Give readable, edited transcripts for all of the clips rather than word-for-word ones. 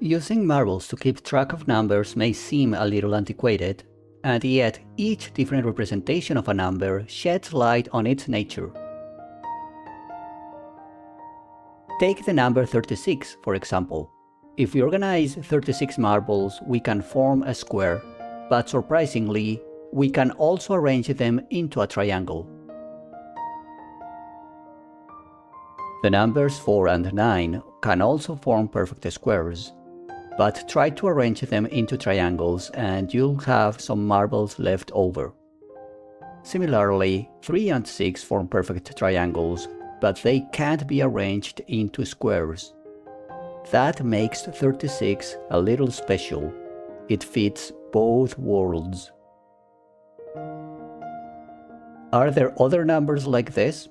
Using marbles to keep track of numbers may seem a little antiquated, and yet each different representation of a number sheds light on its nature. Take the number 36, for example. If we organize 36 marbles, we can form a square, but surprisingly, we can also arrange them into a triangle. The numbers 4 and 9 can also form perfect squares, but try to arrange them into triangles and you'll have some marbles left over. Similarly, 3 and 6 form perfect triangles, but they can't be arranged into squares. That makes 36 a little special. It fits both worlds. Are there other numbers like this?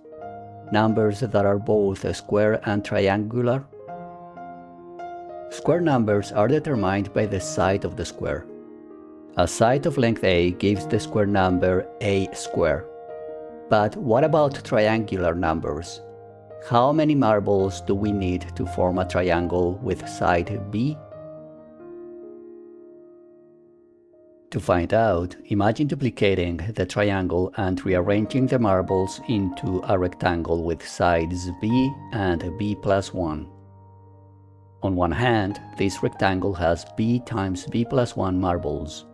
Numbers that are both square and triangular? Square numbers are determined by the side of the square. A side of length a gives the square number a square. But what about triangular numbers? How many marbles do we need to form a triangle with side b? To find out, imagine duplicating the triangle and rearranging the marbles into a rectangle with sides b and b plus 1. On one hand, this rectangle has b times b plus 1 marbles.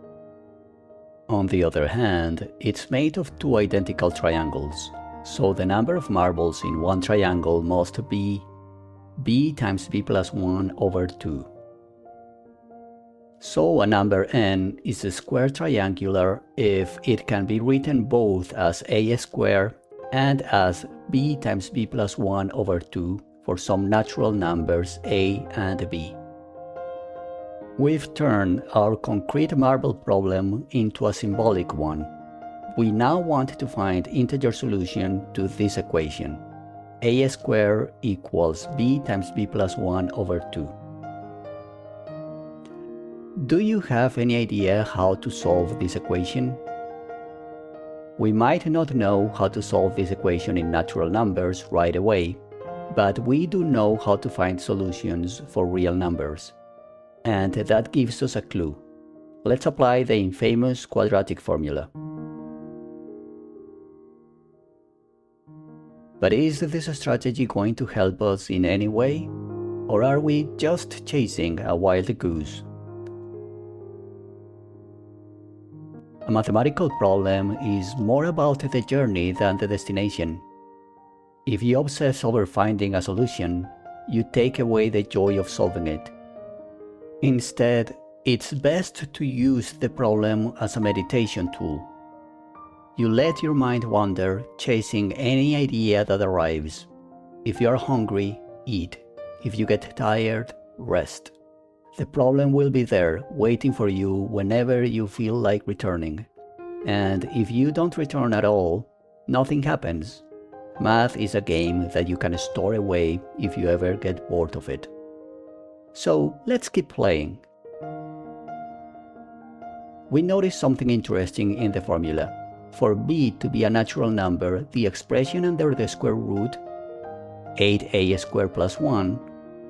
On the other hand, it's made of two identical triangles, so the number of marbles in one triangle must be b times b plus 1 over 2. So a number n is a square triangular if it can be written both as a square and as b times b plus 1 over 2 for some natural numbers a and b. We've turned our concrete marble problem into a symbolic one. We now want to find integer solution to this equation. A squared equals b times b plus 1 over 2. Do you have any idea how to solve this equation? We might not know how to solve this equation in natural numbers right away, but we do know how to find solutions for real numbers. And that gives us a clue. Let's apply the infamous quadratic formula. But is this strategy going to help us in any way? Or are we just chasing a wild goose? A mathematical problem is more about the journey than the destination. If you obsess over finding a solution, you take away the joy of solving it. Instead, it's best to use the problem as a meditation tool. You let your mind wander, chasing any idea that arrives. If you are hungry, eat. If you get tired, rest. The problem will be there, waiting for you whenever you feel like returning. And if you don't return at all, nothing happens. Math is a game that you can store away if you ever get bored of it. So let's keep playing. We notice something interesting in the formula. For b to be a natural number, the expression under the square root, 8a squared plus 1,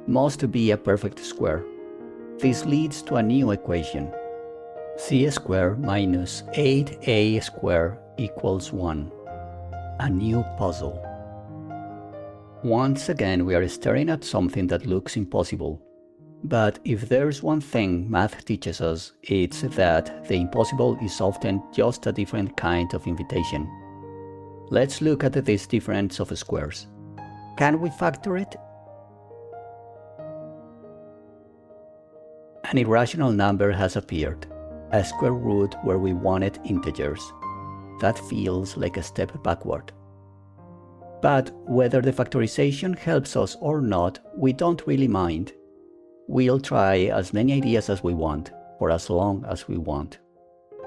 must be a perfect square. This leads to a new equation. C squared minus 8a squared equals 1. A new puzzle. Once again, we are staring at something that looks impossible. But if there's one thing math teaches us, it's that the impossible is often just a different kind of invitation. Let's look at this difference of squares. Can we factor it? An irrational number has appeared, a square root where we wanted integers. That feels like a step backward. But whether the factorization helps us or not, we don't really mind. We'll try as many ideas as we want, for as long as we want.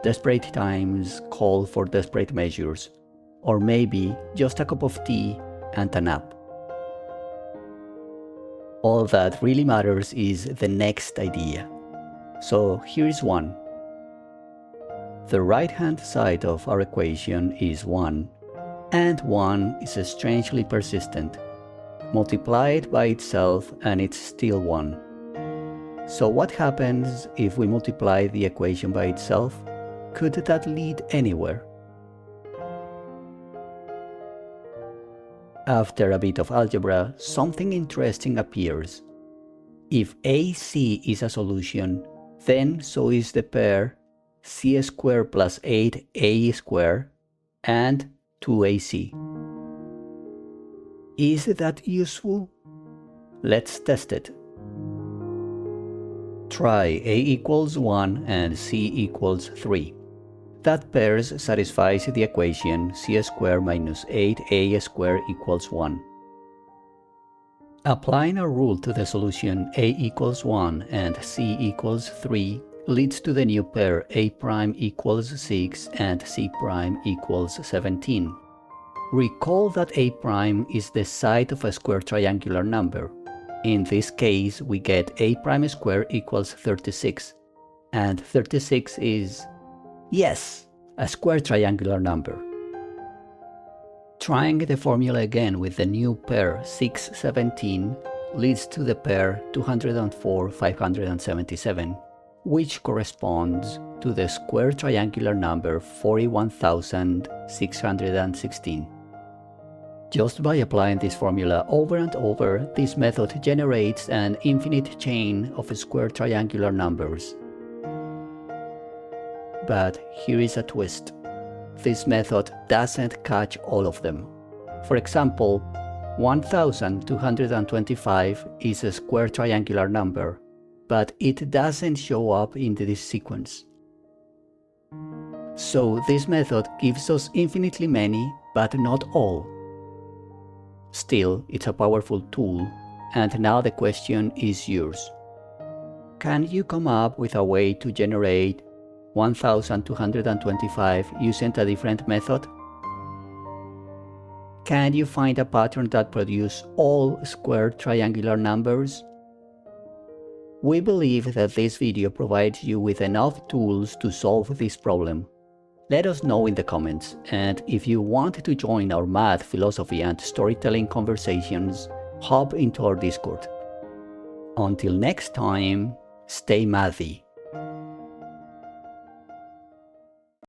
Desperate times call for desperate measures, or maybe just a cup of tea and a nap. All that really matters is the next idea. So here's one. The right-hand side of our equation is 1, and 1 is strangely persistent. Multiply it by itself and it's still 1. So what happens if we multiply the equation by itself? Could that lead anywhere? After a bit of algebra, something interesting appears. If AC is a solution, then so is the pair c squared plus 8a squared and 2ac. Is that useful? Let's test it. Try a equals 1 and c equals 3. That pair satisfies the equation c squared minus 8a squared equals 1. Applying a rule to the solution a equals 1 and c equals 3 leads to the new pair a prime equals 6 and c prime equals 17. Recall that a prime is the side of a square triangular number. In this case, we get a prime squared equals 36, and 36 is, yes, a square triangular number. Trying the formula again with the new pair 6, 17 leads to the pair 204, 577, which corresponds to the square triangular number 41,616. Just by applying this formula over and over, this method generates an infinite chain of square triangular numbers. But here is a twist. This method doesn't catch all of them. For example, 1225 is a square triangular number, but it doesn't show up in this sequence. So this method gives us infinitely many, but not all. Still, it's a powerful tool, and now the question is yours. Can you come up with a way to generate 1225 using a different method? Can you find a pattern that produces all square triangular numbers? We believe that this video provides you with enough tools to solve this problem. Let us know in the comments, and if you want to join our math, philosophy and storytelling conversations, hop into our Discord. Until next time, stay mathy.